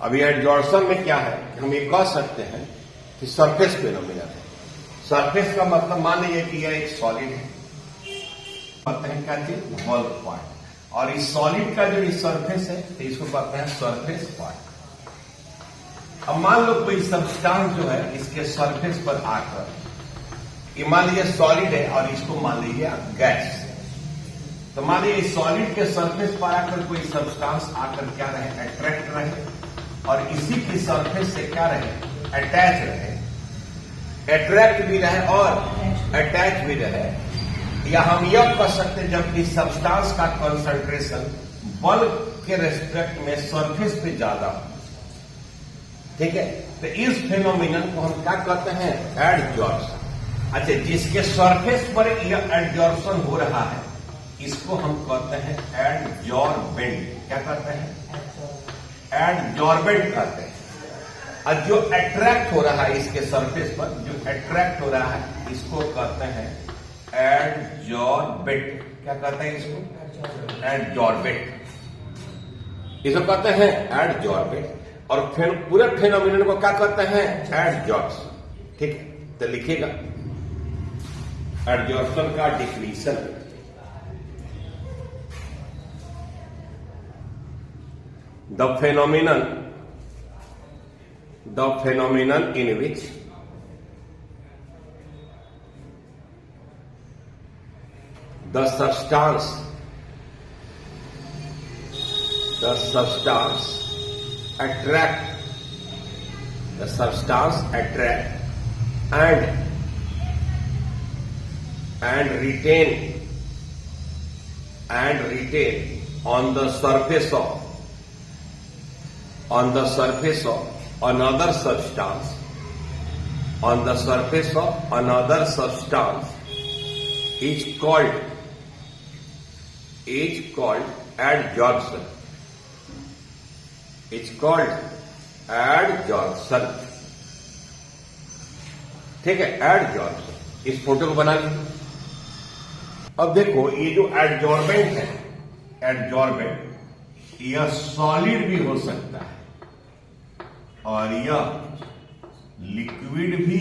अभी एडजॉर्प्शन में क्या है, हम ये कह सकते हैं कि सरफेस फिनोमिना है। सरफेस का मतलब मान लीजिए कि यह एक सॉलिड है, कहते हैं क्या चीज, बल्क पार्ट, और इस सॉलिड का जो सरफेस है तो इसको कहते हैं सरफेस पार्ट। अब मान लो कोई सब्सटेंस जो है इसके सरफेस पर आकर, ये मान लीजिए सॉलिड है और इसको मान लीजिए गैस, तो मान लीजिए सॉलिड के सरफेस पर आकर कोई सब्सटेंस आकर क्या रहे, अट्रैक्ट रहे, और इसी की सरफेस से क्या रहे, अटैच रहे, अट्रैक्ट भी रहे और अटैच भी रहे, या हम यह कह सकते हैं जबकि सब्सटेंस का कंसंट्रेशन बल्क के रेस्पेक्ट में सरफेस पे ज्यादा हो, ठीक है, तो इस फिनोमिनन को हम क्या कहते हैं, एडजॉर्प्शन। अच्छा, जिसके सरफेस पर यह एडजॉर्प्शन हो रहा है इसको हम कहते हैं एडजॉर्बेंट। क्या कहते हैं, एडजॉर्बेंट कहते हैं। और जो अट्रैक्ट हो रहा है इसके सरफेस पर, जो अट्रैक्ट हो रहा है इसको कहते हैं एडजॉर्बेट। क्या कहते हैं इसको, एडजॉर्बेट, इसको कहते हैं एडजॉर्बेट। और फिर पूरे फिनोमिनन को क्या कहते हैं, एडजॉर्प्शन। ठीक है, तो लिखिएगा एडजॉर्प्शन का definition. The phenomenon in which the substance attract and retain on the surface of another substance is called adsorption. It's called adsorption. ठीक है, एडजॉर्प्शन। इस फोटो को बना लीजिए। अब देखो ये जो एडजॉर्बेंट है, एडजॉर्बेंट यह सॉलिड भी हो सकता है और यह लिक्विड भी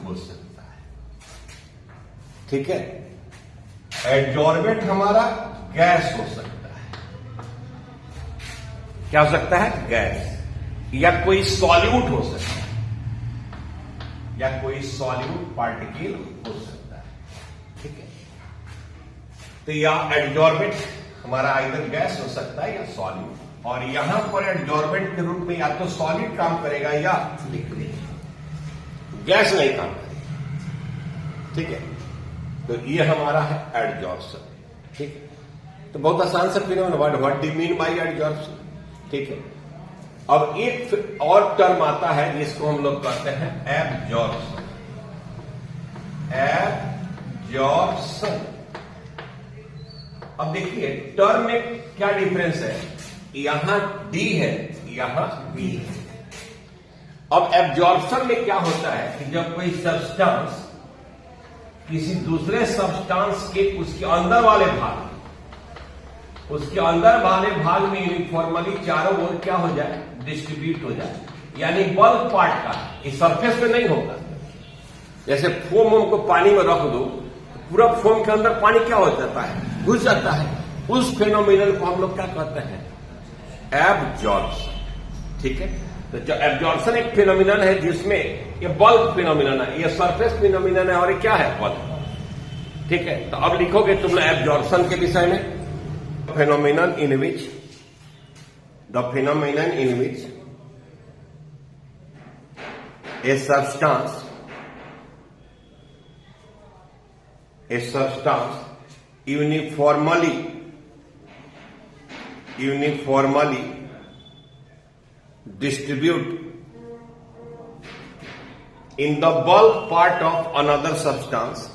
हो सकता है। ठीक है, एडजॉर्बेंट हमारा गैस हो सकता है। क्या हो सकता है, गैस, या कोई सॉल्यूट हो सकता है, या कोई सॉल्यूट पार्टिकल हो सकता है। ठीक है, तो यह एडजॉर्बेंट हमारा आइदर गैस हो सकता है या सॉलिड, और यहां पर एडजॉर्बेंट के रूप में या तो सॉलिड काम करेगा या लिक्विड, गैस नहीं काम करेगा। ठीक है, तो ये हमारा है एडजॉर्प्शन। ठीक है, तो बहुत आसान से phenomenon, what do mean by adsorption. ठीक है, अब एक और टर्म आता है जिसको हम लोग कहते हैं एब्जॉर्प्शन। एब्जॉर्प्शन, अब देखिए टर्म में क्या डिफरेंस है, यहां डी है, यहां बी है। अब एब्जॉर्प्शन में क्या होता है कि जब कोई सब्सटेंस किसी दूसरे सब्सटेंस के उसके अंदर वाले भाग में यूनिफॉर्मली चारों ओर क्या हो जाए, डिस्ट्रीब्यूट हो जाए, यानी बल्क पार्ट का, इस सरफेस पे नहीं होगा। जैसे फोम को पानी में रख दो, पूरा फोम के अंदर पानी क्या हो जाता है, घुस जाता है। उस फिनोमिनन को हम लोग क्या कहते हैं, एब्जॉर्प्शन। ठीक है, तो जो एब्जॉर्प्शन एक फिनोमिनन है जिसमें ये बल्क फिनोमिनन है, ये सरफेस फिनोमिनन है, और ये क्या है, बल्क। ठीक है, तो अब लिखोगे तुम लोग एब्जॉर्प्शन के विषय में, phenomenon in which a substance uniformly distribute in the bulk part of another substance,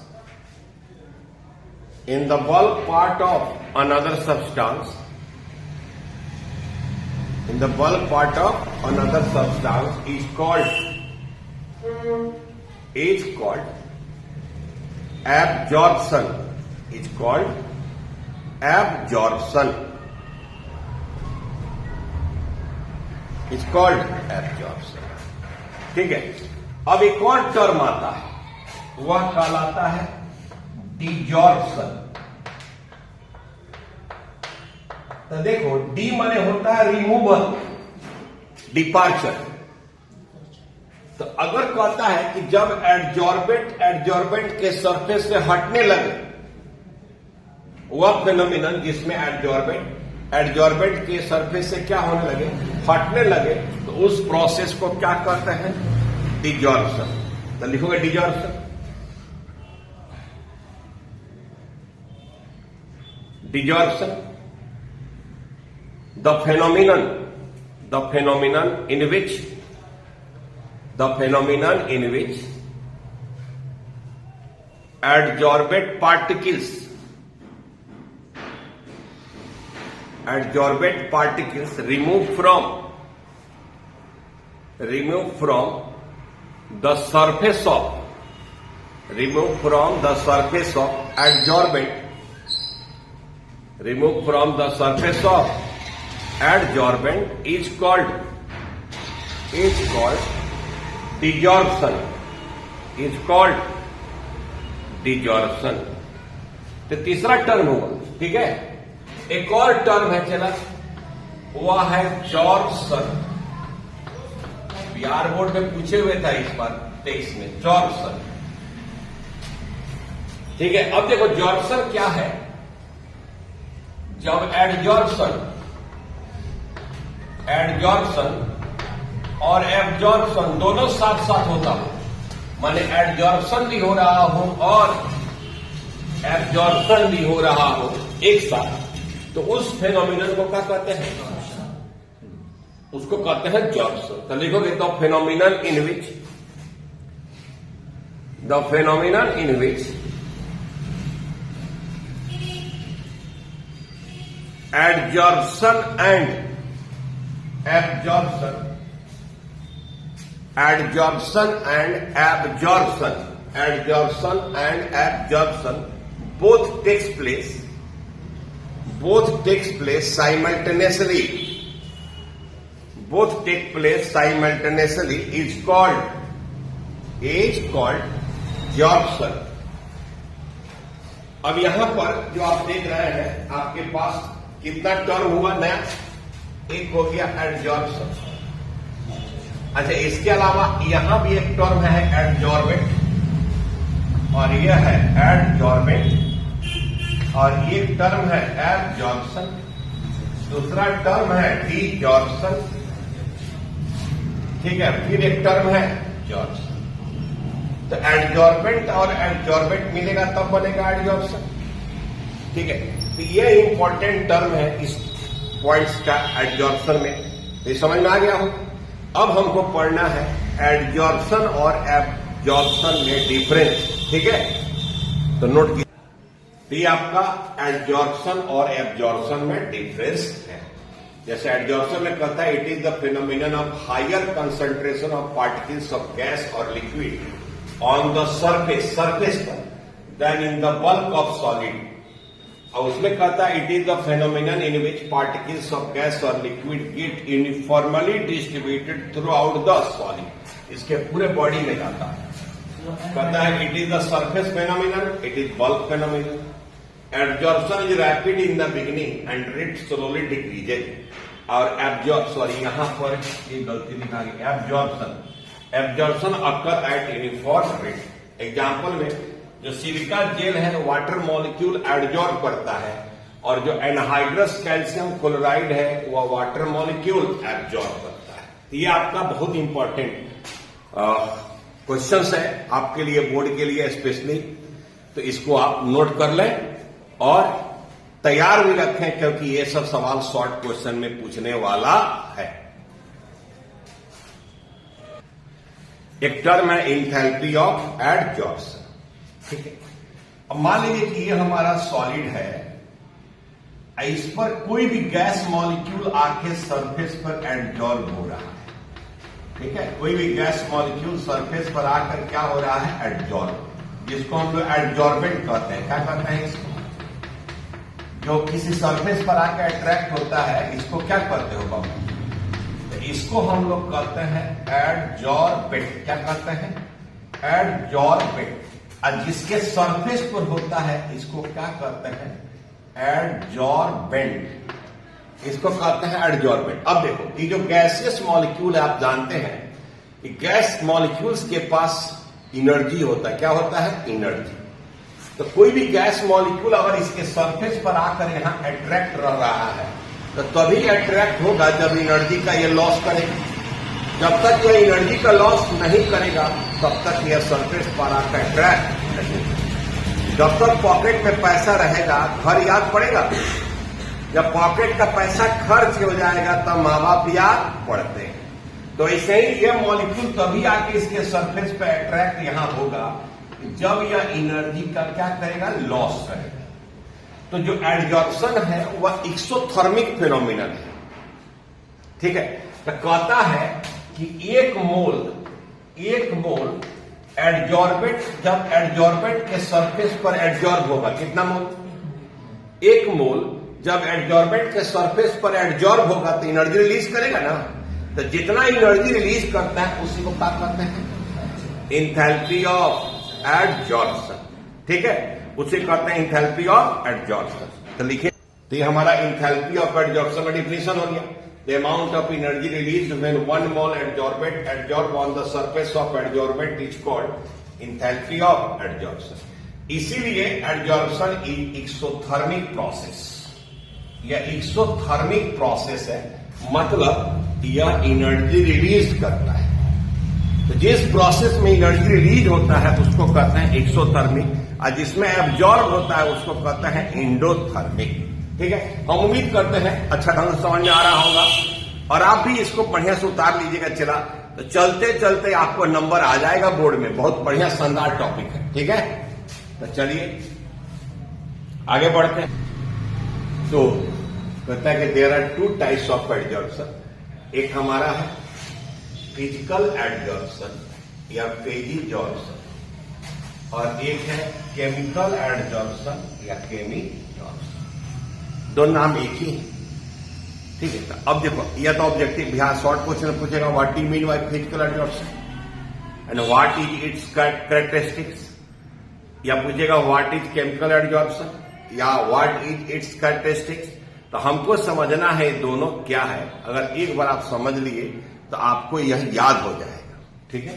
is called absorption. It's called absorption. Is called absorption. ठीक है, अब एक और टर्म आता है, वह कहलाता है डिजॉर्प्शन। तो देखो, डी माने होता है रिमूवल, डिपार्चर। तो अगर कहता है कि जब एडजॉर्बेंट के सरफेस से हटने लगे, वह फिनोमिनन जिसमें एडजॉर्बेंट के सरफेस से क्या होने लगे, हटने लगे, तो उस प्रोसेस को क्या कहते हैं, डिजॉर्प्शन। तो लिखोगे desorption. Desorption, the phenomenon in which adsorbate particles remove from the surface of adsorbent is called desorption. तो तीसरा टर्म होगा। ठीक है, एक और टर्म है, चला, वह है जॉर्प्शन। बिहार बोर्ड में पूछे हुए था इस बार 23 में, जॉर्प्शन। ठीक है, अब देखो जॉर्प्शन क्या है। जब एडजॉर्प्शन और एब्जॉर्प्शन दोनों साथ साथ होता हो, माने एडजॉर्प्शन भी हो रहा हो और एब्जॉर्प्शन भी हो रहा हो एक साथ, तो उस फेनोमिनन को क्या कहते हैं, उसको कहते हैं जॉर्प्शन। तो लिखोगे तो phenomenon in which adsorption and absorption both takes place simultaneously is called absorption। अब यहां पर जो आप देख रहे हैं, आपके पास कितना टर्म हुआ नया, एक हो गया एडजॉर्प्शन। अच्छा, इसके अलावा यहां भी एक टर्म है एडजॉर्बेंट, और यह है एडजॉर्बेंट, और ये टर्म है एब्जॉर्प्शन। दूसरा टर्म है डिजॉर्प्शन। ठीक है, फिर एक टर्म है जॉर्प्शन। तो एडजॉर्बेंट और एडजॉर्बेंट मिलेगा तब बनेगा एडजॉर्प्शन। ठीक है, तो ये इंपॉर्टेंट टर्म है इस पॉइंट्स का एडजॉर्प्शन में। ये समझ में आ गया हो। अब हमको पढ़ना है एडजॉर्प्शन और एब्जॉर्प्शन में डिफरेंस। ठीक है, तो नोट कीजिए, तो ये आपका एडजॉर्प्शन और एब्जॉर्प्शन में डिफरेंस है। जैसे एडजॉर्प्शन में कहता है it is the phenomenon of higher concentration of particles of gas और लिक्विड ऑन द सरफेस पर than in the bulk of solid. और उसमें कहता है it is the phenomenon in which particles of gas और liquid get uniformly distributed throughout the solid. इसके पूरे body में जाता है। कहता है it is the surface phenomenon, it is bulk phenomenon. Absorption is rapid in the beginning and it slowly decreases. और यहां पर ये गलती लिखा गई, absorption occur at uniform rate. Example में जो सिलिका जेल है वाटर मॉलिक्यूल एडजॉर्ब करता है, और जो एनहाइड्रस कैल्शियम क्लोराइड है वह वाटर मॉलिक्यूल एब्जॉर्ब करता है। तो ये आपका बहुत इंपॉर्टेंट क्वेश्चंस है आपके लिए, बोर्ड के लिए स्पेशली। तो इसको आप नोट कर लें और तैयार भी रखें, क्योंकि ये सब सवाल शॉर्ट क्वेश्चन में पूछने वाला है। एक टर्म है इंथैल्पी ऑफ एडजॉर्प्शन। ठीक है, अब मान लीजिए कि ये हमारा सॉलिड है, इस पर कोई भी गैस मॉलिक्यूल आके सरफेस पर एडजॉर्ब हो रहा है। ठीक है, कोई भी गैस मॉलिक्यूल सरफेस पर आकर क्या हो रहा है, एडजॉर्ब, जिसको हम लोग एडजॉर्बेंट कहते हैं। क्या कहते हैं इसको, जो किसी सरफेस पर आकर अट्रैक्ट होता है, इसको क्या कहते हो बाबू, तो इसको हम लोग कहते हैं एडजॉर्बेंट। क्या कहते हैं? एडजॉर्बेंट। और जिसके सरफेस पर होता है इसको क्या कहते हैं? एडजॉर्बेंट। इसको कहते हैं एडजॉर्बेंट। अब देखो, ये जो गैसियस मॉलिक्यूल है, आप जानते हैं कि गैस मॉलिक्यूल्स के पास एनर्जी होता है। क्या होता है? एनर्जी। तो कोई भी गैस मॉलिक्यूल अगर इसके सरफेस पर आकर यहां अट्रैक्ट रह रहा है तो तभी अट्रैक्ट होगा जब एनर्जी का ये लॉस करेगा। जब तक यह एनर्जी का लॉस नहीं करेगा तब तक यह सरफेस पर आकर अट्रैक्ट नहीं। जब तक पॉकेट में पैसा रहेगा घर याद पड़ेगा। जब पॉकेट का पैसा खर्च हो जाएगा तब माँ बाप याद पड़ते हैं। तो ऐसे ही यह मॉलिक्यूल तभी आके इसके सरफेस पे अट्रैक्ट यहां होगा जब यह एनर्जी का क्या करेगा? लॉस करेगा। तो जो एडजॉर्प्शन है वह एक्सोथर्मिक फिनोमिनन है। ठीक है। तो कहता है कि एक मोल एडजॉर्बेंट, जब एडजॉर्बेंट के सरफेस पर एडजॉर्ब होगा, कितना मोल? एक मोल जब एडजॉर्बेंट के सरफेस पर एडजॉर्ब होगा तो एनर्जी रिलीज करेगा ना। तो जितना एनर्जी रिलीज करता है उसी को क्या कहते हैं? Enthalpy of adsorption. ठीक है, उसे कहते हैं इंथैल्पी ऑफ एडजॉर्प्शन। तो लिखिए, तो ये हमारा इंथैल्पी ऑफ एडजॉर्प्शन का डिफिनेशन हो गया। The amount of energy release when one mole adsorbent adsorb on the surface of adsorbent is called enthalpy of adsorption. इसीलिए एडजॉर्प्शन इज एक्सोथर्मिक प्रोसेस। यह एक्सोथर्मिक प्रोसेस है, मतलब यह एनर्जी रिलीज करता है। तो जिस प्रोसेस में एनर्जी रिलीज होता है उसको कहते हैं एक्सोथर्मिक, और जिसमें एब्जॉर्ब होता है उसको कहते हैं एंडोथर्मिक। ठीक है, हम उम्मीद करते हैं अच्छा ढंग से समझ में आ रहा होगा और आप भी इसको बढ़िया से उतार लीजिएगा। चला तो चलते चलते आपको नंबर आ जाएगा बोर्ड में। बहुत बढ़िया शानदार टॉपिक है। ठीक है, तो चलिए आगे बढ़ते हैं। तो कहता है कि there are two types of adsorption. एक हमारा है फिजिकल एडजॉर्प्शन या फेजिजॉर्प्शन, और एक है केमिकल एडजॉर्प्शन या केमिजॉर्प्शन। दोनों नाम एक ही है। ठीक है, तो अब देखो, यह तो ऑब्जेक्टिव यहाँ शॉर्ट क्वेश्चन पूछेगा, what do you mean by physical adsorption and what is it's characteristics, या पूछेगा व्हाट इज केमिकल एडजॉर्प्शन या व्हाट इज इट्स कैरेक्टरिस्टिक्स। तो हमको समझना है दोनों क्या है। अगर एक बार आप समझ लिए तो आपको यह याद हो जाएगा। ठीक है,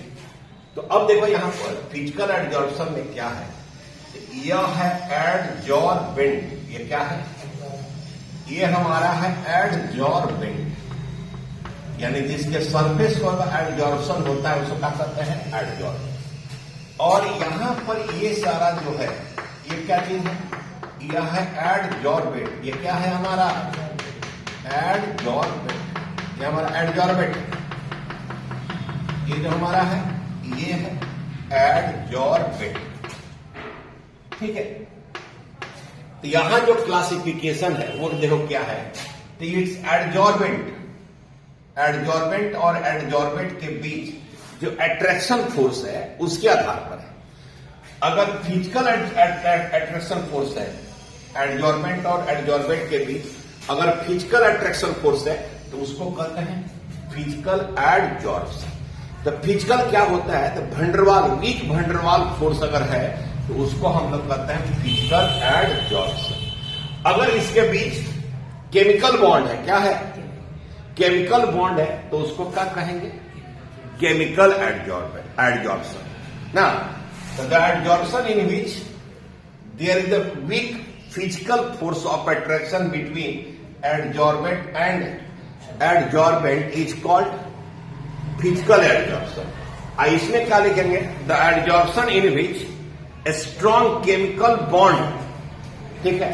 तो अब देखो यहां पर फिजिकल एडजॉर्प्शन में क्या है। यह है एडजॉर्बेंट। ये क्या है? ये हमारा है एडजॉर्बेंट, यानी जिसके सरफेस पर एडजॉर्प्शन होता है उसको क्या कहते हैं? एडजॉर्बेंट। और यहां पर ये सारा जो है ये क्या चीज है? यह है एडजॉर्बेंट। ये क्या है हमारा? एडजॉर्बेंट। ये हमारा एडजॉर्बेंट। ये जो हमारा है ये है एडजॉर्बेंट। ठीक है, तो यहां जो क्लासिफिकेशन है वो देखो क्या है। तो इट्स एडजॉर्बेंट। एडजॉर्बेंट और एडजॉर्बेंट के बीच जो अट्रैक्शन फोर्स है उसके आधार पर है। अगर फिजिकल अट्रैक्शन फोर्स है एडजॉर्बेंट और एडजॉर्बेंट के बीच, अगर फिजिकल अट्रैक्शन फोर्स है तो उसको कहते हैं फिजिकल एडजॉर्प्शन। तो फिजिकल क्या होता है? तो भंडरवाल, वीक भंडरवाल फोर्स अगर है तो उसको हम लोग कहते हैं फिजिकल एडजॉर्प्शन। अगर इसके बीच केमिकल बॉन्ड है, क्या है? केमिकल बॉन्ड है, तो उसको क्या कहेंगे? केमिकल एडजॉर्प्शन ना। तो the adsorption in which there is a weak physical force of attraction between adsorbent and adsorbent is called physical adsorption. इसमें क्या लिखेंगे? The adsorption in which a strong chemical bond, ठीक है,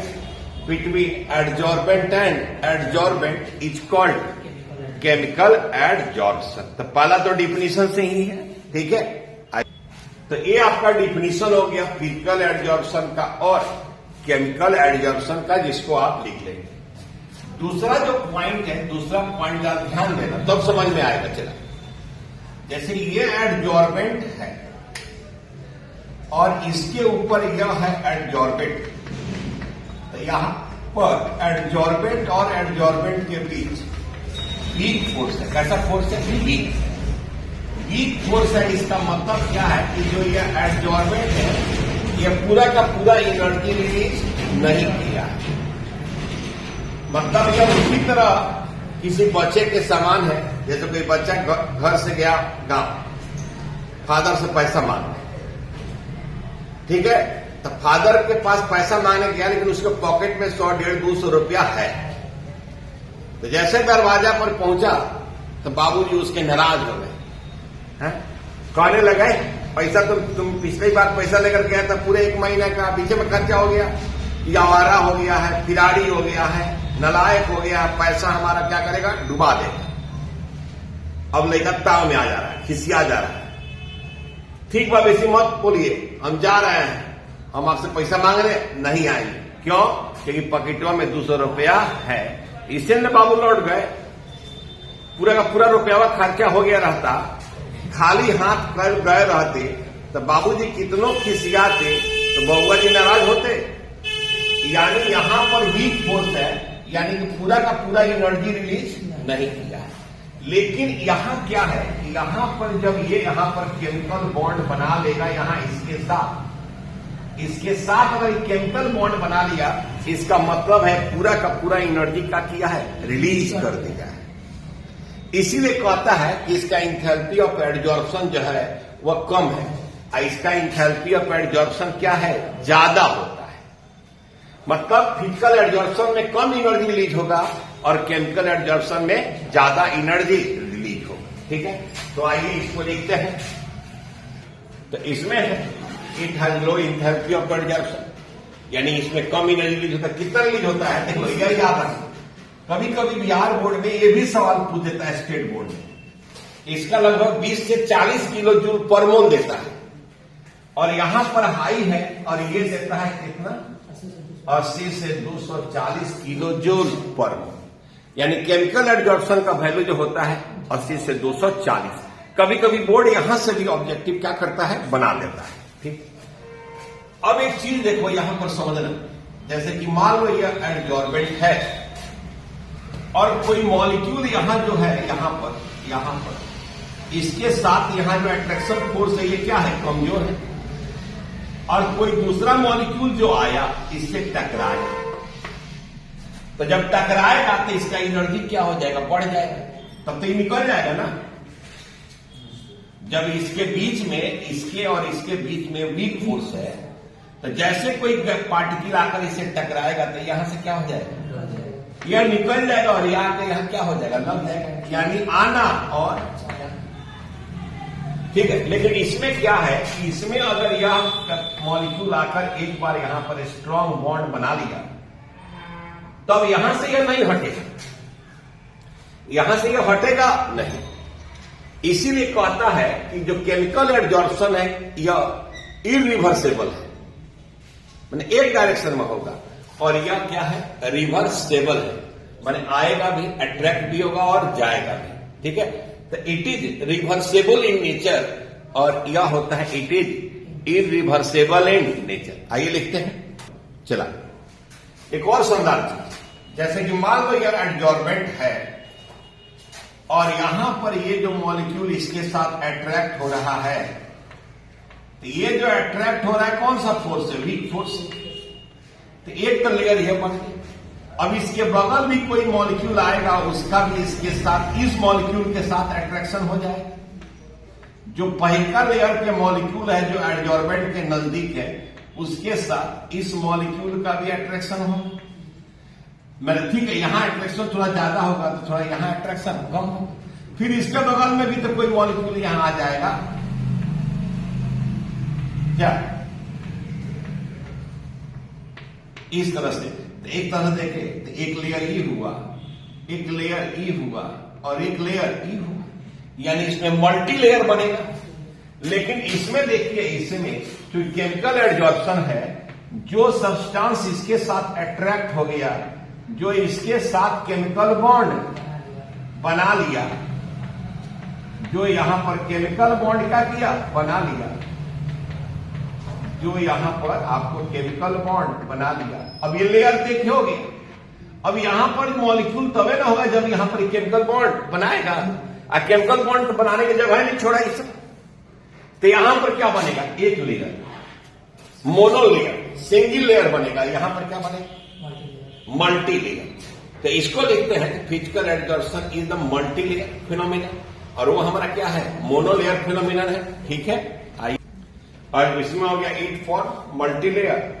between adsorbent and adsorbent is called chemical adsorption. तो पहला तो definition से ही है। ठीक है, तो ये आपका डिफिनीशन हो गया फिजिकल एडजॉर्प्शन का और केमिकल एडजॉर्प्शन का, जिसको आप लिख लेंगे। दूसरा जो पॉइंट है, दूसरा पॉइंट आप ध्यान देना तब समझ में आएगा। चला, जैसे ये एडजॉर्बेंट है और इसके ऊपर यह है एडजॉर्बेंट, तो यहां पर एडजॉर्बेंट और एडजॉर्बेंट के बीच वीक फोर्स है। कैसा फोर्स है? वीक। वीक फोर्स है, इसका मतलब क्या है कि जो ये एडजॉर्बेंट है ये पूरा का पूरा एनर्जी रिलीज नहीं किया है। मतलब यह उसी तरह किसी बच्चे के समान है, जैसे कोई बच्चा घर से गया गांव, फादर से पैसा मांगने, ठीक है, तो फादर के पास पैसा मांगने गया लेकिन उसके पॉकेट में 100, 150, 200 रुपया है। तो जैसे दरवाजा पर पहुंचा तो बाबूजी उसके नाराज हो गए, कहने लगे पैसा तुम पिछली बार पैसा लेकर गया था, पूरे 1 महीने का पीछे में खर्चा हो गया, ये आवारा हो गया है, फिराड़ी हो गया है, नालायक हो गया है, पैसा हमारा क्या करेगा? डुबा देगा। अब लड़का ताव में आ जा रहा है, खिसिया जा रहा है। ठीक बात, ऐसी मत बोलिए, हम जा रहे हैं, हम आपसे पैसा मांग रहे, नहीं आएंगे। क्यों? क्योंकि पॉकेटवा में 200 रुपया है। इससे न बाबू लौट गए, पूरा का पूरा रुपया खर्चा हो गया रहता, खाली हाथ कर गए रहते तो बाबूजी कितनों खिसियाते तो बउआ जी नाराज होते। यानी यहां पर वीक फोर्स है, यानी कि पूरा का पूरा एनर्जी रिलीज नहीं किया है। लेकिन यहां क्या है कि यहां पर जब ये यहां पर केमिकल बॉन्ड बना लेगा, यहां इसके साथ अगर केमिकल बॉन्ड बना लिया, इसका मतलब है पूरा का पूरा एनर्जी का किया है, रिलीज कर दिया है। इसीलिए कहता है कि इसका इंथैल्पी ऑफ एडजॉर्प्शन जो है वह कम है, और इसका इंथैल्पी ऑफ एडजॉर्प्शन क्या है? ज्यादा होता है। मतलब फिजिकल एडजॉर्प्शन में कम एनर्जी रिलीज होगा और केमिकल एडजॉर्प्शन में ज्यादा एनर्जी रिलीज होगा। ठीक है, तो आइए इसको देखते हैं। तो इसमें है it has low enthalpy of adsorption, यानी इसमें कम एनर्जी रिलीज होता है। कितना रिलीज होता है? देखो यह याद रखो, कभी कभी बिहार बोर्ड में ये भी सवाल पूछ देता है, स्टेट बोर्ड में। इसका लगभग 20 से 40 किलो जूल पर मोल देता है, और यहां पर हाई है और ये देता है कितना? 80 से 240 किलो जूल पर मोल। यानी केमिकल एडजॉर्प्शन का वैल्यू जो होता है 80 से 240। कभी कभी बोर्ड यहां से भी ऑब्जेक्टिव क्या करता है? बना देता है। ठीक, अब एक चीज देखो यहां पर समझना, जैसे कि मान लो यह एडजॉर्बेंट है और कोई मॉलिक्यूल यहां जो है यहां पर इसके साथ यहां जो अट्रैक्शन फोर्स है ये क्या है? कमजोर है। और कोई दूसरा मॉलिक्यूल जो आया इससे टकराया, तो जब टकराएगा तो इसका एनर्जी क्या हो जाएगा? बढ़ जाएगा, तब तो ये निकल जाएगा ना। जब इसके बीच में, इसके और इसके बीच में वीक फोर्स है, तो जैसे कोई पार्टिकल आकर इसे टकराएगा तो यहां से क्या हो जाएगा? यह निकल जाएगा और यहां क्या हो जाएगा? लग जाएगा, यानी आना और ठीक है। लेकिन इसमें क्या है कि इसमें अगर यह मॉलिक्यूल आकर एक बार यहां पर स्ट्रॉन्ग बॉन्ड बना लिया, तब यहां से यह नहीं हटेगा, यहां से यह हटेगा नहीं। इसीलिए कहता है कि जो केमिकल एडजॉर्प्शन है यह इरिवर्सेबल है, माने एक डायरेक्शन में होगा, और यह क्या है? रिवर्सेबल है, माने आएगा भी, अट्रैक्ट भी होगा और जाएगा भी। ठीक है, तो it is reversible in nature, और यह होता है it is irreversible in nature. आइए लिखते हैं। चला एक और शानदार चीज, जैसे कि मान लो यह एडजॉर्बेंट है और यहां पर ये जो मॉलिक्यूल इसके साथ अट्रैक्ट हो रहा है, तो ये जो अट्रैक्ट हो रहा है कौन सा फोर्स है? Weak force. तो एक तो लेयर यह बन गई। अब इसके बगल भी कोई मॉलिक्यूल आएगा, उसका भी इसके साथ, इस मॉलिक्यूल के साथ अट्रैक्शन हो जाएगा। जो पहिका लेयर के मॉलिक्यूल है जो एडजॉर्बेंट के नजदीक है, उसके साथ इस मॉलिक्यूल का भी अट्रैक्शन हो। मैंने ठीक है, यहां अट्रैक्शन थोड़ा ज्यादा होगा तो थोड़ा यहां अट्रैक्शन कम होगा। फिर इसके बगल में भी तो कोई मॉलिक्यूल यहां आ जाएगा, क्या इस तरह से? तो एक तरह से देखे तो एक लेयर ई हुआ, एक लेयर ई हुआ और एक लेयर ई हुआ, यानी इसमें मल्टी लेयर बनेगा। लेकिन इसमें देखिए, इसमें जो केमिकल एडजॉर्प्शन है, जो सब्सटेंस इसके साथ अट्रैक्ट हो गया, जो इसके साथ केमिकल बॉन्ड बना लिया, जो यहां पर केमिकल बॉन्ड क्या किया? बना लिया, जो यहां पर आपको केमिकल बॉन्ड बना लिया। अब ये लेयर देखिए हो गया, अब यहां पर मॉलिक्यूल तबे ना होगा जब यहां पर केमिकल बॉन्ड बनाएगा, और केमिकल बॉन्ड बनाने की जगह नहीं छोड़ा इसे, तो यहां पर क्या बनेगा, एक layer mono layer, single layer बनेगा। यहां पर क्या बनेगा, मल्टी लेयर। तो इसको लिखते हैं physical adsorption is the multi layer phenomenon, और वो हमारा क्या है, मोनो लेयर फिनोमिनन है। ठीक है, आइए, और इसमें हो गया it for multi layer,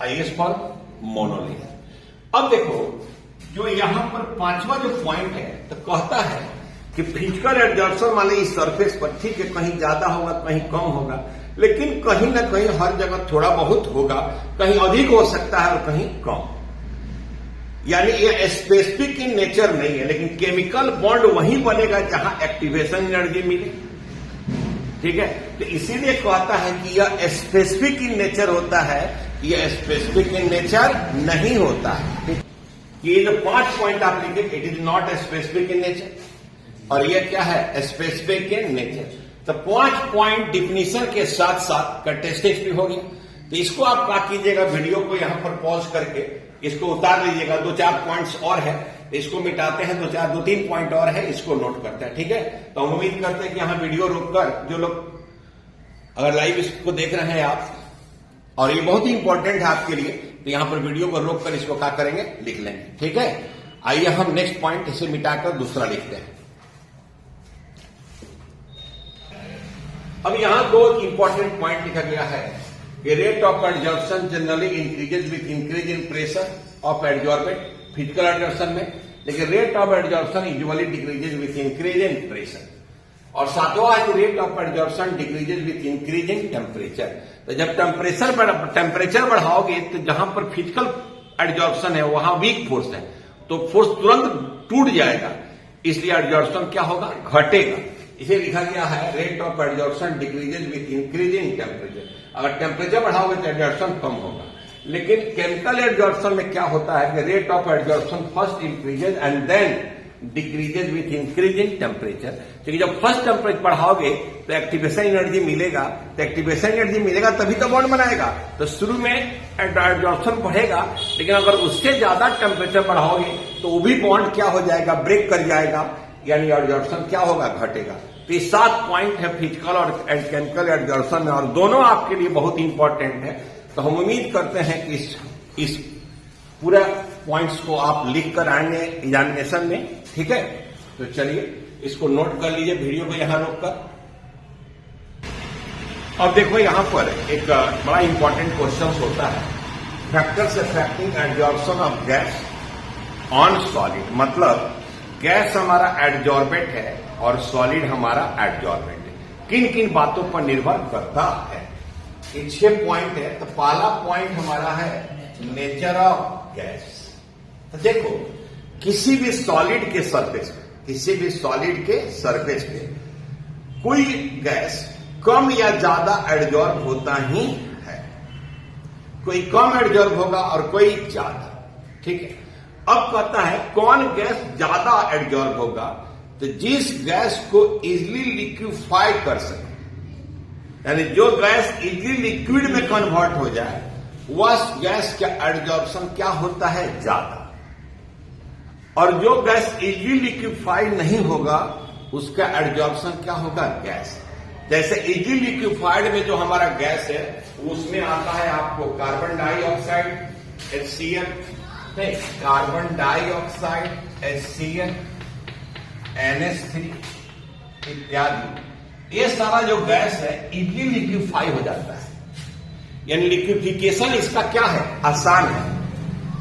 is for mono layer. अब देखो जो यहां पर पांचवा जो पॉइंट है, तो कहता है कि फिजिकल एडजॉर्प्शन मान ली इस सरफेस पर, ठीक है, कहीं ज्यादा होगा कहीं कम होगा, लेकिन कहीं ना कहीं हर जगह थोड़ा बहुत होगा, कहीं अधिक हो सकता है और कहीं कम। यानी ये स्पेसिफिक इन नेचर नहीं है, लेकिन केमिकल बॉन्ड वहीं बनेगा जहां एक्टिवेशन एनर्जी मिले। ठीक है, तो इसीलिए कहता है कि यह स्पेसिफिक इन नेचर होता है, यह स्पेसिफिक इन नेचर नहीं होता है। ये जो 5 पॉइंट आप लिखे, it is not specific in nature, और यह क्या है, स्पेसिफिक इन नेचर। तो 5 पॉइंट डिफिनीशन के साथ साथ कैरेक्टरिस्टिक्स भी होगी। तो इसको आप क्या कीजिएगा, वीडियो को यहां पर पॉज करके इसको उतार लीजिएगा, 2-4 पॉइंट्स और है, इसको मिटाते हैं, 2-3 पॉइंट और है, इसको नोट करते हैं। ठीक है, तो हम उम्मीद करते हैं कि यहां वीडियो रोककर जो लोग अगर लाइव इसको देख रहे हैं आप, और ये बहुत ही इंपॉर्टेंट है आपके लिए, तो यहां पर वीडियो को रोककर इसको क्या करेंगे, लिख लेंगे। ठीक है, आइए हम नेक्स्ट पॉइंट इसे मिटाकर दूसरा लिखते हैं। अब यहां 2 इंपॉर्टेंट पॉइंट लिखा गया है कि rate of adsorption generally increases with increase in pressure of adsorbent physical adsorption में, लेकिन rate of adsorption usually decreases with increase in pressure. और सातवां है rate of adsorption decreases with increase in temperature. तो जब टेम्परेचर बढ़ाओगे तो जहां पर फिजिकल एडजॉर्प्शन है वहां वीक फोर्स है, तो फोर्स तुरंत टूट जाएगा, इसलिए एडजॉर्प्शन क्या होगा, घटेगा। इसे लिखा गया है rate of adsorption decreases with increase in temperature. अगर टेम्परेचर बढ़ाओगे तो एडजॉर्प्शन कम होगा, लेकिन केमिकल एडजॉर्प्शन में क्या होता है कि rate of adsorption first increases and then decreases with increase in temperature. क्योंकि जब फर्स्ट टेम्परेचर बढ़ाओगे तो एक्टिवेशन एनर्जी मिलेगा, तो एक्टिवेशन एनर्जी मिलेगा तभी तो बॉन्ड बनाएगा। तो शुरू में एडजॉर्प्शन बढ़ेगा, लेकिन अगर उससे ज्यादा टेम्परेचर बढ़ाओगे तो वो भी बॉन्ड क्या हो जाएगा, ब्रेक कर जाएगा, यानी एडजॉर्प्शन क्या होगा, घटेगा। तो ये 7 पॉइंट है फिजिकल और केमिकल एडजॉर्प्शन में, और दोनों आपके लिए बहुत इंपॉर्टेंट है। तो हम उम्मीद करते हैं कि इस पूरा पॉइंट्स को आप लिख कर आएंगे एग्जामिनेशन में। ठीक है, तो चलिए इसको नोट कर लीजिए, वीडियो को यहां रोककर। अब देखो यहां पर एक बड़ा इंपॉर्टेंट क्वेश्चन होता है, factors affecting adsorption of gas on solid. मतलब गैस हमारा एडजॉर्बेंट है और सॉलिड हमारा एडजॉर्बेंट है, किन किन बातों पर निर्भर करता है। ये 6 पॉइंट है। तो पहला पॉइंट हमारा है नेचर ऑफ गैस। तो देखो किसी भी सॉलिड के सरफेस पे कोई गैस कम या ज्यादा एडजॉर्ब होता ही है, कोई कम एडजॉर्ब होगा और कोई ज्यादा। ठीक है, अब कहता है कौन गैस ज्यादा एडजॉर्ब होगा, तो जिस गैस को इजिली लिक्विफाई कर सके, यानी जो गैस इजिली लिक्विड में कन्वर्ट हो जाए, वह गैस का एडजॉर्प्शन क्या होता है, ज्यादा। और जो गैस इजिली लिक्विफाई नहीं होगा उसका एडजॉर्प्शन क्या होगा, गैस। जैसे इजिली लिक्विफाइड में जो हमारा गैस है उसमें आता है आपको carbon dioxide HCl, carbon dioxide HCl, NH3 इत्यादि। ये सारा जो गैस है इजिली लिक्विफाई हो जाता है, यानी लिक्विफिकेशन इसका क्या है, आसान है,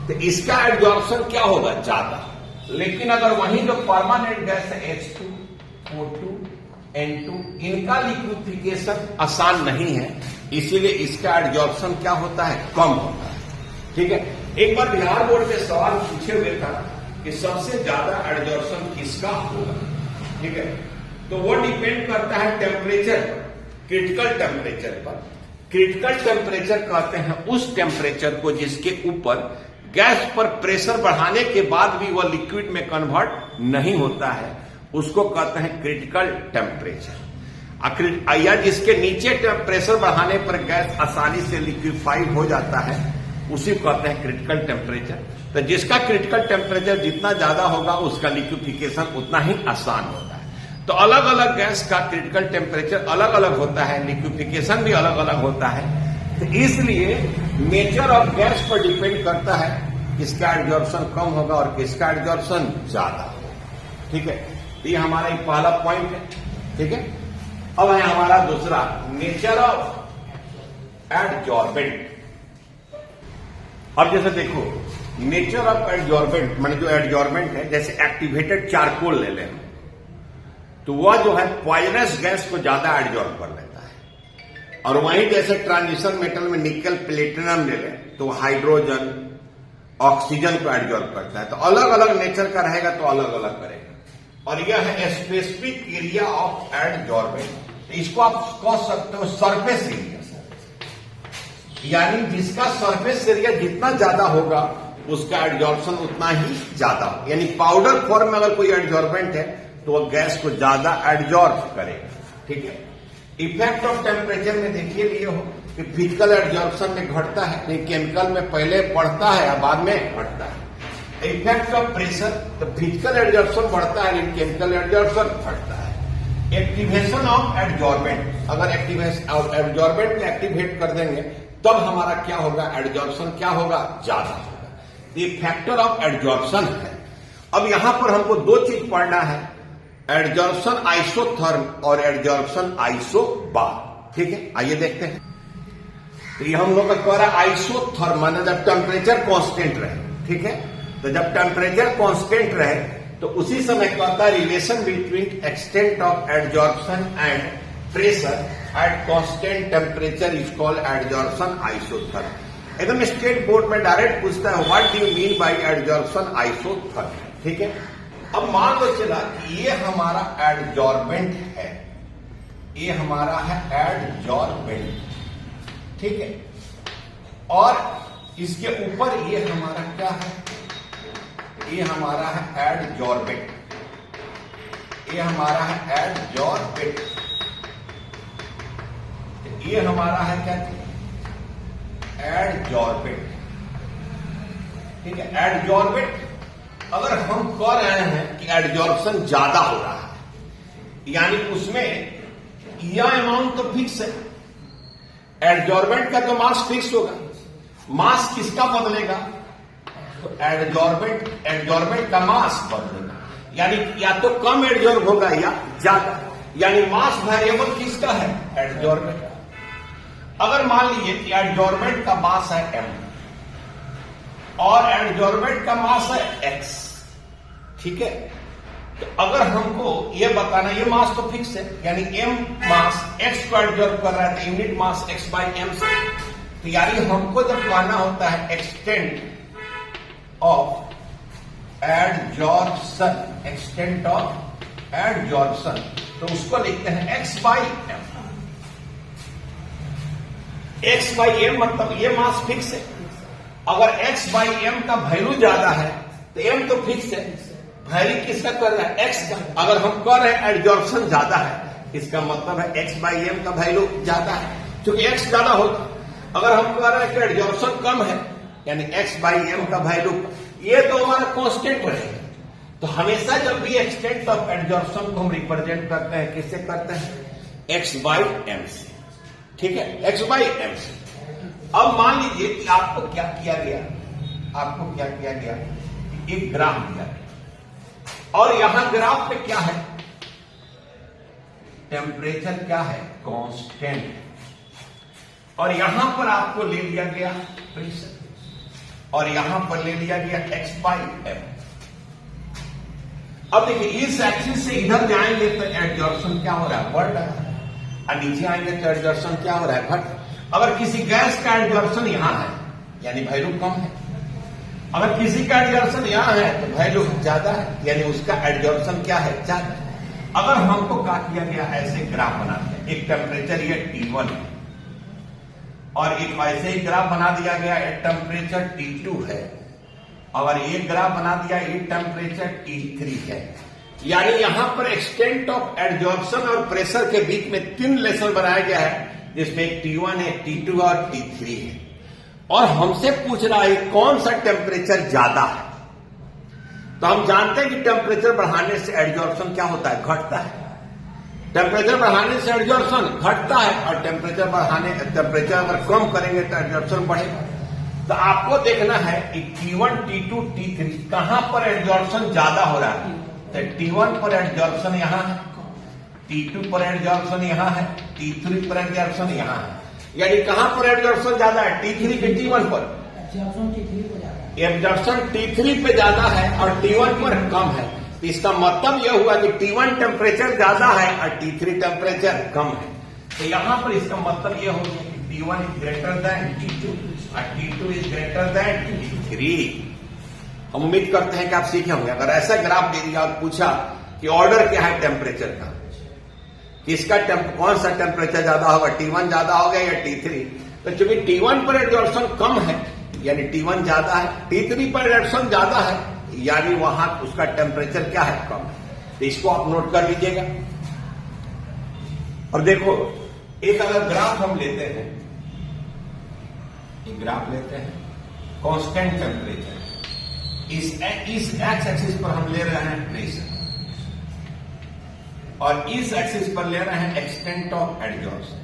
तो इसका एडजॉर्प्शन क्या होगा, ज्यादा। लेकिन अगर वहीं जो परमानेंट गैस है H2, O2, N2, इनका लिक्विफिकेशन आसान नहीं है, इसीलिए इसका एडजॉर्प्शन क्या होता है, कम होता है। ठीक है, एक बार बिहार बोर्ड में सवाल पूछे हुए था कि सबसे ज्यादा एडजॉर्प्शन किसका होगा। ठीक है, तो वो डिपेंड करता है टेम्परेचर पर, क्रिटिकल टेम्परेचर पर। क्रिटिकल टेम्परेचर कहते हैं उस टेम्परेचर को जिसके ऊपर गैस पर प्रेशर बढ़ाने के बाद भी वह लिक्विड में कन्वर्ट नहीं होता है, उसको कहते हैं क्रिटिकल टेम्परेचर। या जिसके नीचे प्रेशर बढ़ाने पर गैस आसानी से लिक्विफाई हो जाता है, उसी को कहते हैं क्रिटिकल टेम्परेचर। तो जिसका क्रिटिकल टेम्परेचर जितना ज्यादा होगा उसका लिक्विफिकेशन उतना ही आसान होता है। तो अलग अलग गैस का क्रिटिकल टेम्परेचर अलग अलग होता है, लिक्विफिकेशन भी अलग अलग होता है। तो इसलिए नेचर ऑफ गैस पर डिपेंड करता है किसका एब्जॉर्प्शन कम होगा और किसका एब्जॉर्प्शन ज्यादा होगा। ठीक है, तो ये हमारा एक पहला पॉइंट है। ठीक है, अब है हमारा दूसरा, नेचर ऑफ एडजॉर्बेंट। अब जैसे देखो, नेचर ऑफ एडजॉर्बेंट माने जो एडजॉर्बेंट है, जैसे एक्टिवेटेड चारकोल ले लें तो वह जो है पॉइजनस गैस को ज्यादा एडजॉर्ब कर लेता है। और वहीं जैसे ट्रांजिशन मेटल में निकल प्लेटिनम ले लें तो हाइड्रोजन ऑक्सीजन को एडजॉर्ब करता है। तो अलग अलग नेचर का रहेगा तो अलग अलग करेगा। और यह है स्पेसिफिक एरिया ऑफ एडजॉर्बेंट। इसको आप कह सकते हो सरफेस एरिया, यानी जिसका सरफेस एरिया जितना ज्यादा होगा उसका एडजॉर्प्शन उतना ही ज्यादा हो। यानी पाउडर फॉर्म में अगर कोई एडजॉर्बेंट है तो वह गैस को ज्यादा एडजॉर्ब करेगा। ठीक है, इफेक्ट ऑफ टेम्परेचर में देखिए लिए हो कि फिजिकल एडजॉर्प्शन में घटता है, लेकिन केमिकल में पहले बढ़ता है और बाद में घटता है। इफेक्ट ऑफ प्रेशर, तो फिजिकल एडजॉर्प्शन बढ़ता है लेकिन केमिकल एडजॉर्प्शन घटता है। एक्टिवेशन ऑफ एडजॉर्बेंट, अगर एडजॉर्बेंट को एक्टिवेट कर देंगे तब हमारा क्या होगा, एडजॉर्प्शन क्या होगा, ज्यादा होगा। ये फैक्टर ऑफ एडजॉर्प्शन है। अब यहां पर हमको दो चीज पढ़ना है, एडजॉर्प्शन आइसोथर्म और एडजॉर्प्शन आइसोबार। ठीक है, आइए देखते हैं। तो ये हम लोग का कह रहा है आइसोथर्म माने जब टेम्परेचर कांस्टेंट रहे। ठीक है, तो जब टेम्परेचर कांस्टेंट रहे तो उसी समय कहता है relation between extent of adsorption and pressure at constant temperature is called adsorption isotherm. एकदम स्टेट बोर्ड में डायरेक्ट पूछता है what do you mean by adsorption isotherm. ठीक है, अब मान लो चला कि ये हमारा एडजॉर्बेंट है, ये हमारा है एडजॉर्बेंट। ठीक है, और इसके ऊपर ये हमारा क्या है, ये हमारा है एडजॉर्बेंट, ये हमारा है एडजॉर्बेंट, ये हमारा है क्या, एडजॉर्बेंट। ठीक है, एडजॉर्बेंट अगर हम कह रहे हैं कि एडजॉर्प्शन ज्यादा हो रहा है, यानी उसमें यह अमाउंट तो फिक्स है, एडजॉर्बेंट का तो मास फिक्स होगा, मास किसका बदलेगा, तो एडजॉर्बेंट का मास बदलेगा, यानी या तो कम एडजॉर्ब होगा या ज्यादा, यानी मास वेरिएबल किसका है, एडजॉर्बेंट। अगर मान लीजिए कि एडजॉर्बेंट का मास है m और एडजॉर्बेंट का मास है x। ठीक है, तो अगर हमको ये बताना, ये मास तो फिक्स है, यानी m मास x को एडजॉर्ब कर रहा है तो unit mass x by m से। तो यानी हमको जब कहना होता है extent of adsorption, extent of adsorption, तो उसको लिखते हैं x by m। x by m मतलब ये मास फिक्स है। अगर x बाई m का वैल्यू ज्यादा है तो m तो फिक्स है, वैल्यू किसका कर रहा है, x का। अगर हम कह रहे हैं एडजॉर्प्शन ज्यादा है, इसका मतलब है x बाई m का वैल्यू ज्यादा है, क्योंकि x ज्यादा होगा। अगर हम कह रहे हैं कि एडजॉर्प्शन कम है, यानी x बाई m का वैल्यू, ये तो हमारा कांस्टेंट रहेगा। तो हमेशा जब भी एक्सटेंट ऑफ एडजॉर्प्शन को हम रिप्रेजेंट करते हैं, किससे करते हैं, x बाई m से। ठीक है, x बाई m से। अब मान लीजिए कि आपको क्या किया गया, आपको क्या किया गया, एक ग्राफ दिया गया और यहां ग्राफ पे क्या है, टेम्परेचर क्या है, कांस्टेंट, और यहां पर आपको ले लिया गया प्रेशर और यहां पर ले लिया गया x बाई m। अब देखिए इस एक्सिस से इधर जाएंगे तो एडजॉर्प्शन क्या हो रहा है, बढ़ रहा है, और नीचे आएंगे तो एडजॉर्प्शन क्या हो रहा है, घट। अगर किसी गैस का एडजॉर्प्शन यहां है यानी वैल्यू कम है, अगर किसी का एडजॉर्प्शन यहां है तो वैल्यू ज्यादा है, यानी उसका एडजॉर्प्शन क्या है, ज्यादा। अगर हमको क्या किया गया, ऐसे ग्राफ बनाते हैं, एक टेम्परेचर ये T1 है और एक ऐसे ही ग्राफ बना दिया गया, एक टेम्परेचर T2 है, अगर ये ग्राफ बना दिया, ये टेम्परेचर T3 है। यानी यहां पर एक्सटेंट ऑफ एडजॉर्प्शन और प्रेशर के बीच में 3 रिलेशन बनाया गया है, जिसमें एक T1 है, T2 और T3 है। और हमसे पूछ रहा है कौन सा टेम्परेचर ज्यादा है। तो हम जानते हैं कि टेम्परेचर बढ़ाने से एडजॉर्प्शन क्या होता है, घटता है। टेम्परेचर बढ़ाने से एडजॉर्प्शन घटता है और टेम्परेचर अगर कम करेंगे तो एडजॉर्प्शन बढ़ेगा। तो आपको देखना है कि T1, T2, T3 कहां पर एडजॉर्प्शन ज्यादा हो रहा है। तो T1 पर एडजॉर्प्शन यहां है, T2 पर एडजॉर्प्शन यहां है, T3 पर एडजॉर्प्शन यहां है। यानी कहां पर एडजॉर्प्शन ज्यादा है, T3 के T1 पर। एब्जॉर्प्शन T3 पे ज्यादा है और T1 पर कम है। तो इसका मतलब यह हुआ कि T1 टेम्परेचर ज्यादा है और T3 टेम्परेचर कम है। तो यहां पर इसका मतलब यह हो गया कि T1 is greater than T2 और T2 is greater than T3। हम उम्मीद करते हैं कि आप सीखे होंगे। अगर ऐसा ग्राफ दे दिया और पूछा कि ऑर्डर क्या है टेम्परेचर का, किसका कौन सा टेम्परेचर ज्यादा होगा, T1 ज्यादा होगा या T3। तो चूंकि T1 पर एडजॉर्प्शन कम है यानी T1 ज्यादा है, T3 पर एडजॉर्प्शन ज्यादा है यानी वहां उसका टेम्परेचर क्या है, कम है। तो इसको आप नोट कर लीजिएगा। और देखो एक अगर ग्राफ हम लेते हैं, एक ग्राफ लेते हैं कांस्टेंट टेम्परेचर, इस एक्स एक्सिस पर हम ले रहे हैं प्रेशर और इस एक्सिस पर ले रहे हैं एक्सटेंट ऑफ एडजॉर्प्शन।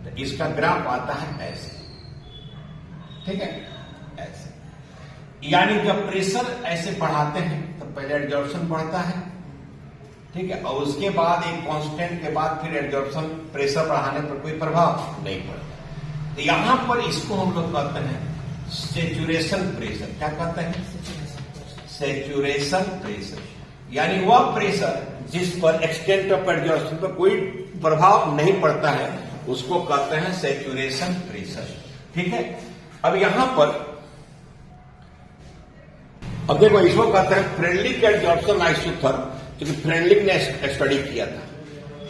तो इसका ग्राफ आता है ऐसे, ठीक है, ऐसे। यानी जब प्रेशर ऐसे बढ़ाते हैं तो पहले एडजॉर्प्शन बढ़ता है, ठीक है, और उसके बाद एक कांस्टेंट के बाद फिर एडजॉर्प्शन, प्रेशर बढ़ाने पर कोई प्रभाव नहीं पड़ता। तो यहां पर इसको हम लोग कहते हैं सैचुरेशन प्रेशर। क्या कहते हैं, सैचुरेशन प्रेशर। यानी वह प्रेशर जिस पर एक्सटेंट ऑफ एडजॉर्प्शन पर कोई प्रभाव नहीं पड़ता है उसको कहते हैं सैचुरेशन प्रेशर, ठीक है। अब यहां पर अब देखो इसको कहते हैं फ्रेंडलिक एडजॉर्प्शन आइसोथर्म, क्योंकि फ्रेंडलिक ने स्टडी किया था।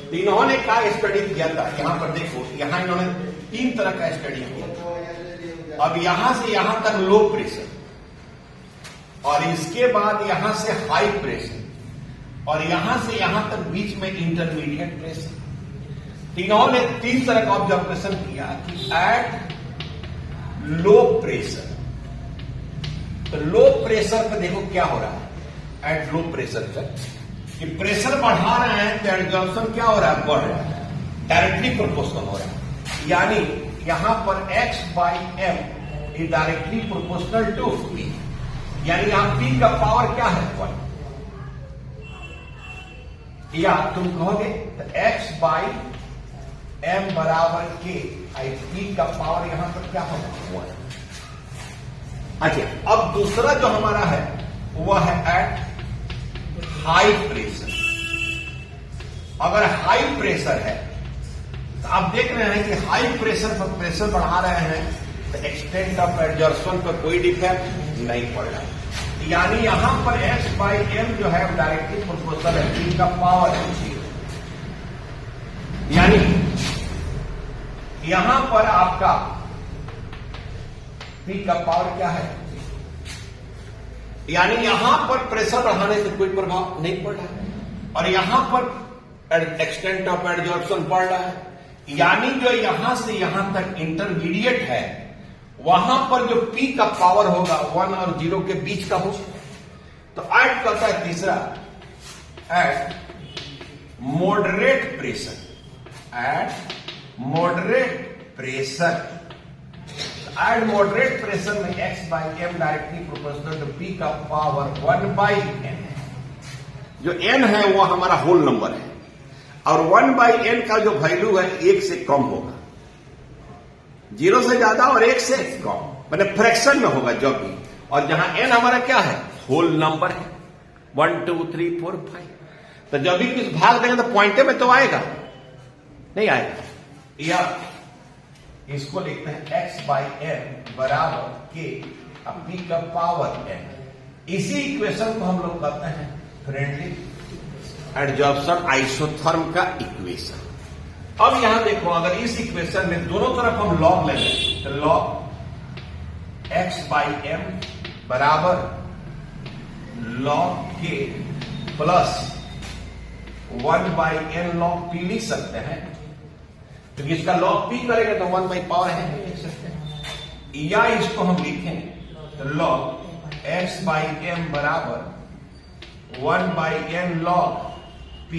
तो इन्होंने क्या स्टडी किया था, यहां पर देखो, यहां इन्होंने 3 तरह का स्टडी किया था। अब यहां से यहां तक लो प्रेशर और इसके बाद यहां से हाई प्रेशर और यहां से यहां तक बीच में इंटरमीडिएट प्रेशर। इन्होंने 3 तरह का ऑब्जर्वेशन किया कि एट लो प्रेशर, तो लो प्रेशर पे देखो क्या हो रहा है। एट लो प्रेशर पर कि प्रेशर बढ़ा रहे हैं तो एडजॉर्प्शन क्या हो रहा है, बढ़ रहा है, डायरेक्टली प्रोपोर्शनल हो रहा है। यानी यहां पर x/m is directly proportional to p। यानी यहां p का पावर क्या है, 1। या तुम कहोगे तो x/m बराबर k, p का पावर यहां पर क्या होगा, 1। अच्छा, अब दूसरा जो हमारा है वह है एट हाई प्रेशर। अगर हाई प्रेशर है तो आप देख रहे हैं कि हाई प्रेशर पर प्रेशर बढ़ा रहे हैं तो एक्सटेंट ऑफ एडजॉर्प्शन पर कोई डिफेक्ट नहीं पड़ रहा है। यानी यहां पर x/m जो है डायरेक्टली प्रोपोर्शनल है, p का पावर है 0। यानी यहां पर आपका p का पावर क्या है, यानी यहां पर प्रेशर बढ़ाने से कोई प्रभाव नहीं पड़ रहा है और यहां पर एक्सटेंट ऑफ एडजॉर्प्शन बढ़ रहा है। यानी जो यहां से यहां तक इंटरमीडिएट है वहां पर जो p का पावर होगा 1 और 0 के बीच का होगा। तो एट कहता है तीसरा, at moderate pressure, at moderate pressure. At moderate pressure में x/m directly proportional to p का पावर 1/n। जो n है वो हमारा होल नंबर है और 1/n का जो वैल्यू है 1 से कम होगा, 0 से ज्यादा और 1 से कम, मतलब फ्रैक्शन में होगा जब भी। और जहां n हमारा क्या है, होल नंबर है, 1 2 3 4 5। तो जब भी कुछ भाग देंगे तो पॉइंटे में तो आएगा, नहीं आएगा। या इसको लिखते हैं x/m बराबर k p का पावर n। इसी इक्वेशन को हम लोग कहते हैं फ्रेंडली एडजॉर्प्शन आइसोथर्म का इक्वेशन। अब यहां देखो, अगर इस इक्वेशन में दोनों तरफ हम लॉग ले लें तो लॉग x/m बराबर log k plus 1/n log p लिख सकते हैं, क्योंकि इसका लॉग p करेंगे तो 1 बाई पावर है लिख सकते हैं। या इसको हम लिखें तो log x बाई m बराबर 1 by n log p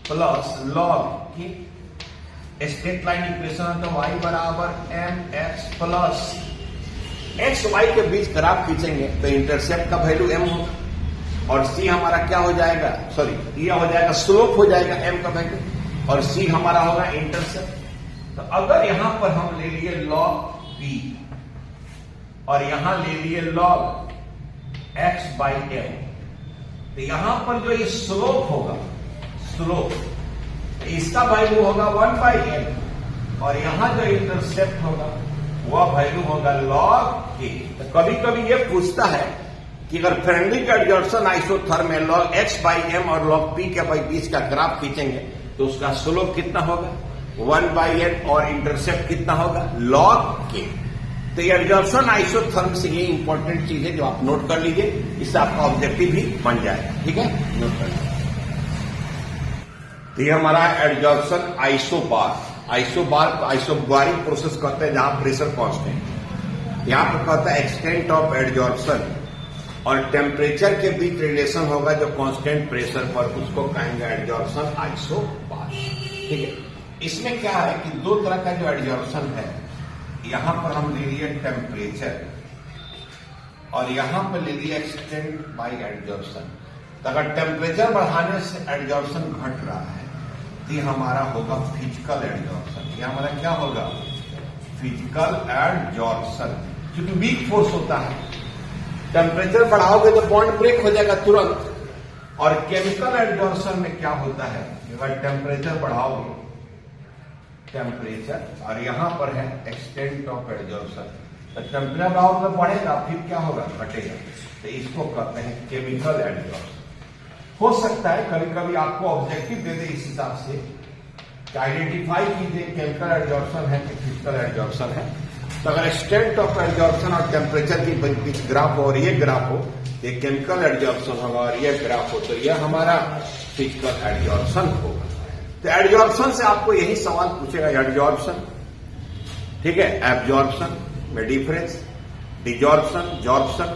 plus log की स्ट्रेट लाइन इक्वेशन है तो y बराबर m x plus x y के बीच ग्राफ खींचेंगे तो इंटरसेप्ट का वैल्यू m होगा और c हमारा क्या हो जाएगा, सॉरी ये हो जाएगा स्लोप हो जाएगा m का वैल्यू और c हमारा होगा इंटरसेप्ट। तो अगर यहां पर हम ले लिए log p और यहां ले लिए log x बाई m तो यहां पर जो ये स्लोप होगा, स्लोप इसका वैल्यू होगा 1 बाई m और यहां जो इंटरसेप्ट होगा वह वैल्यू होगा log k। तो कभी कभी ये पूछता है कि अगर फ्रेंडली एडजॉर्प्शन आइसोथर्म में log x बाई m और log p के बीच का ग्राफ खींचेंगे तो उसका स्लोप कितना होगा 1 बाई n और इंटरसेप्ट कितना होगा log k। तो ये एडजॉर्प्शन आइसोथर्म से ये इंपॉर्टेंट चीज है जो आप नोट कर लीजिए, इससे आपका ऑब्जेक्टिव भी बन जाएगा। ठीक है, नोट कर लीजिए। तो ये हमारा एडजॉर्प्शन आइसोबारिक प्रोसेस कहते हैं जहां प्रेशर कांस्टेंट, यहां पर कहता है एक्सटेंट ऑफ एडजॉर्प्शन और टेम्परेचर के बीच रिलेशन होगा जो कांस्टेंट प्रेशर पर, उसको कहेंगे एडजॉर्प्शन आइसोबारिक। ठीक है, इसमें क्या है कि दो तरह का जो एडजॉर्प्शन है, यहां पर हम ले लिए टेम्परेचर और यहां पर ले लिए एक्सटेंट बाई एडजॉर्प्शन। तो अगर टेम्परेचर बढ़ाने से एडजॉर्प्शन घट रहा है तो ये हमारा होगा फिजिकल एडजॉर्प्शन। ये हमारा क्या होगा, फिजिकल एडजॉर्प्शन, क्योंकि वीक फोर्स होता है। टेम्परेचर बढ़ाओगे तो बॉन्ड ब्रेक हो जाएगा तुरंत। और केमिकल एडजॉर्प्शन में क्या होता है, अगर टेम्परेचर बढ़ाओगे, टेम्परेचर और यहां पर है एक्सटेंट ऑफ एडजॉर्प्शन, तो टेम्परेचर बढ़ाओगे तो बढ़ेगा, फिर क्या होगा, घटेगा। तो इसको कहते हैं केमिकल एडजॉर्प्शन। हो सकता है कभी कभी आपको ऑब्जेक्टिव दे दे इस हिसाब से कि आइडेंटिफाई कीजिए केमिकल एडजॉर्प्शन है कि फिजिकल एडजॉर्प्शन है। तो अगर एक्सटेंट ऑफ एडजॉर्प्शन और टेम्परेचर के बीच ग्राफ हो और ये ग्राफ हो, ये केमिकल एडजॉर्प्शन होगा और ये ग्राफ हो तो यह हमारा फिजिकल एडजॉर्प्शन होगा। तो एडजॉर्प्शन से आपको यही सवाल पूछेगा, एडजॉर्प्शन, ठीक है, एब्जॉर्प्शन में डिफरेंस, डिजॉर्प्शन, जॉर्प्शन,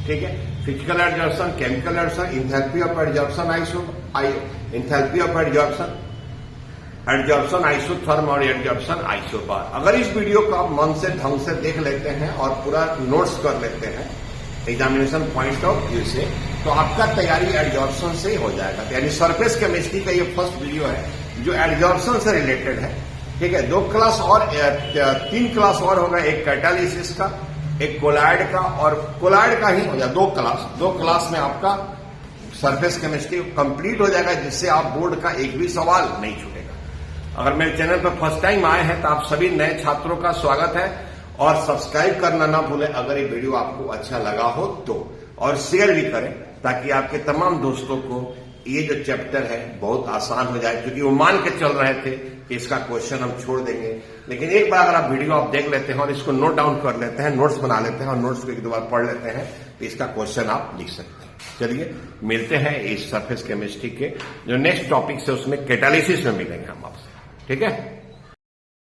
ठीक है, physical adsorption, chemical adsorption, enthalpy of adsorption, enthalpy of adsorption isotherm और एडजॉर्प्शन आइसोबार। अगर इस वीडियो को आप मन से ढंग से देख लेते हैं और पूरा नोट्स कर लेते हैं एग्जामिनेशन पॉइंट ऑफ व्यू से, तो आपका तैयारी एडजॉर्प्शन से हो जाएगा। यानी सरफेस केमिस्ट्री का ये फर्स्ट वीडियो है जो एडजॉर्प्शन से रिलेटेड है। ठीक है, 2 क्लास और 3 क्लास और होगा, एक कैटालिसिस का, एक कोलाइड का, और कोलाइड का ही हो जाए 2 क्लास में आपका सरफेस केमिस्ट्री कंप्लीट हो जाएगा, जिससे आप बोर्ड का एक भी सवाल नहीं छूटेगा। अगर मेरे चैनल पर फर्स्ट टाइम आए हैं तो आप सभी नए छात्रों का स्वागत है और सब्सक्राइब करना ना भूलें अगर ये वीडियो आपको अच्छा लगा हो तो, और शेयर भी करें ताकि आपके तमाम दोस्तों को ये जो चैप्टर है बहुत आसान हो जाए, क्योंकि वो मान के चल रहे थे कि इसका क्वेश्चन हम छोड़ देंगे। लेकिन एक बार अगर आप वीडियो आप देख लेते हैं और इसको नोट डाउन कर लेते हैं, नोट्स बना लेते हैं और नोट्स को 1-2 बार पढ़ लेते हैं तो इसका क्वेश्चन आप लिख सकते हैं। चलिए मिलते हैं इस सरफेस केमिस्ट्री के जो नेक्स्ट टॉपिक से, उसमें कैटालिसिस में मिलेंगे हम आपसे। ठीक है।